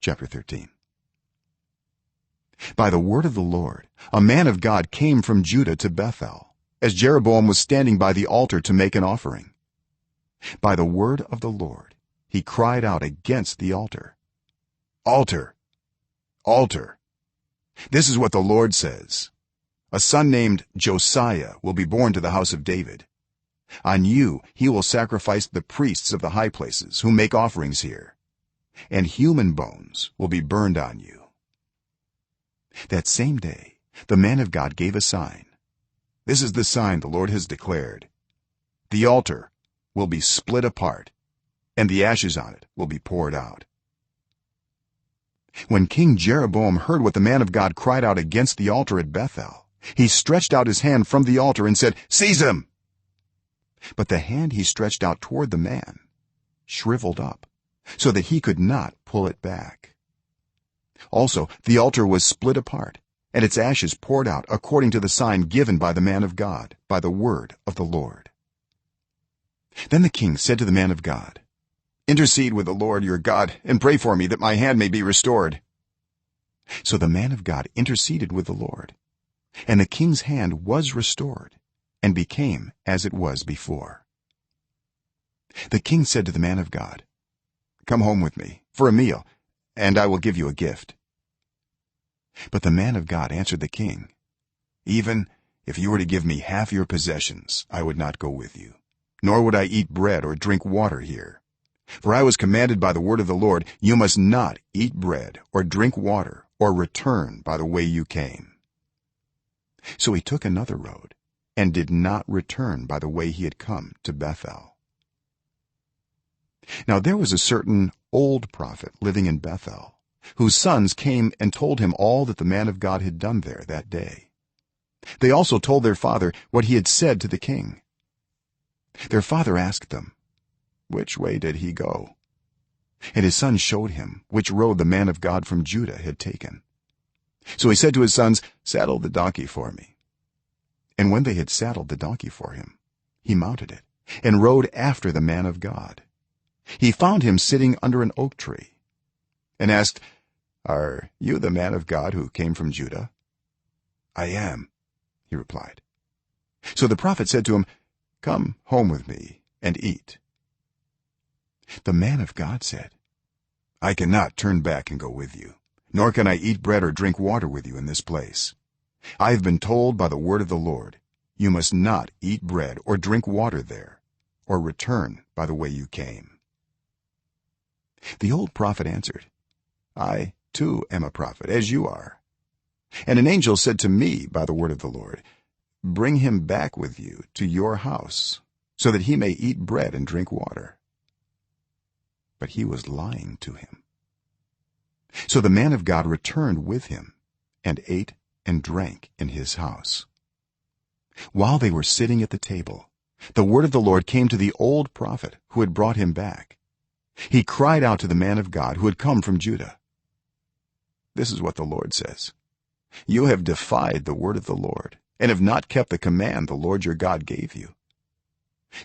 chapter 13. By the word of the Lord a man of God came from Judah to Bethel as Jeroboam was standing by the altar to make an offering. By the word of the Lord he cried out against the altar. Altar, altar, this is what the Lord says: a son named Josiah will be born to the house of David. On you he will sacrifice the priests of the high places who make offerings here, and human bones will be burned on you. That same day the man of God gave a sign. This is the sign the Lord has declared: the altar will be split apart and the ashes on it will be poured out. When King Jeroboam heard what the man of God cried out against the altar at Bethel, he stretched out his hand from the altar and said, "Seize him!" But the hand he stretched out toward the man shriveled up so that he could not pull it back. Also the altar was split apart and its ashes poured out according to the sign given by the man of God by the word of the Lord. Then the king said to the man of God, "Intercede with the Lord your God and pray for me that my hand may be restored." So the man of God interceded with the Lord, and the king's hand was restored and became as it was before. The king said to the man of God, "Come home with me for a meal, and I will give you a gift." But the man of God answered the king, "Even if you were to give me half your possessions, I would not go with you, nor would I eat bread or drink water here. For I was commanded by the word of the Lord, you must not eat bread or drink water or return by the way you came." So he took another road and did not return by the way he had come to Bethel. Now there was a certain old prophet living in Bethel, whose sons came and told him all that the man of God had done there that day. They also told their father what he had said to the king. Their father asked them, "Which way did he go?" And his son showed him which road the man of God from Judah had taken. So he said to his sons, "Saddle the donkey for me." And when they had saddled the donkey for him, he mounted it and rode after the man of God. He found him sitting under an oak tree and asked, "Are you the man of God who came from Judah?" "I am," he replied. So the prophet said to him, "Come home with me and eat." The man of God said, "I cannot turn back and go with you, nor can I eat bread or drink water with you in this place. I have been told by the word of the Lord, you must not eat bread or drink water there, or return by the way you came." The old prophet answered, "I too am a prophet, as you are. And an angel said to me by the word of the Lord, bring him back with you to your house, so that he may eat bread and drink water." But he was lying to him. So the man of God returned with him and ate and drank in his house. While they were sitting at the table, the word of the Lord came to the old prophet who had brought him back. He cried out to the man of God who had come from Judah, "This is what the Lord says: you have defied the word of the Lord and have not kept the command the Lord your God gave you.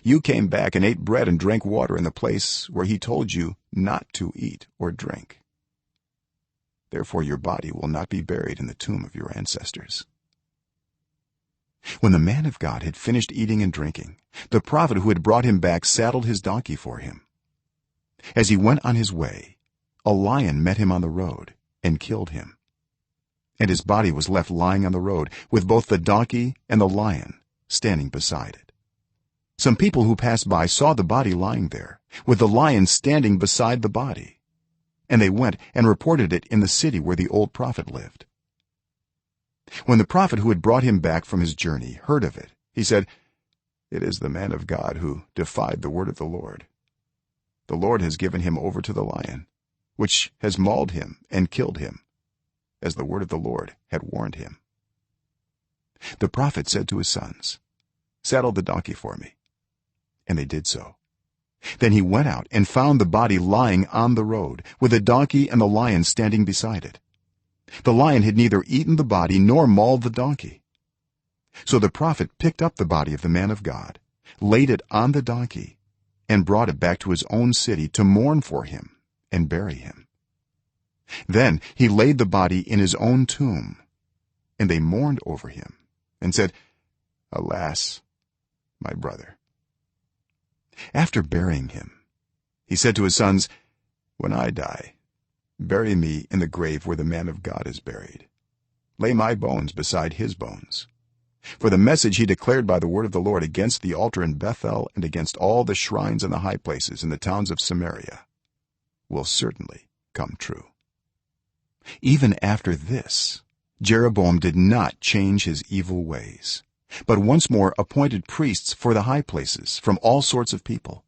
You came back and ate bread and drank water in the place where he told you not to eat or drink. Therefore your body will not be buried in the tomb of your ancestors." When the man of God had finished eating and drinking, the prophet who had brought him back saddled his donkey for him. As he went on his way, a lion met him on the road and killed him, and his body was left lying on the road with both the donkey and the lion standing beside it. Some people who passed by saw the body lying there with the lion standing beside the body, and they went and reported it in the city where the old prophet lived. When the prophet who had brought him back from his journey heard of it, he said, "It is the man of God who defied the word of the Lord. The Lord has given him over to the lion, which has mauled him and killed him, as the word of the Lord had warned him." The prophet said to his sons, "Saddle the donkey for me." And they did so. Then he went out and found the body lying on the road with the donkey and the lion standing beside it. The lion had neither eaten the body nor mauled the donkey. So the prophet picked up the body of the man of God, laid it on the donkey, and brought it back to his own city to mourn for him and bury him. then he laid the body in his own tomb, and they mourned over him and said, "Alas, my brother." After burying him, he said to his sons, "When I die, bury me in the grave where the man of God is buried. Lay my bones beside his bones." For the message he declared by the word of the Lord against the altar in Bethel and against all the shrines and the high places in the towns of Samaria will certainly come true. Even after this, Jeroboam did not change his evil ways, but once more appointed priests for the high places from all sorts of people.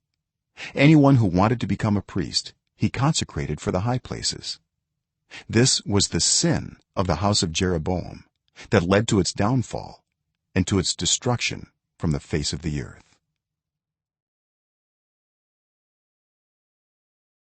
Anyone who wanted to become a priest he consecrated for the high places. This was the sin of the house of Jeroboam that led to its downfall and to its destruction from the face of the earth.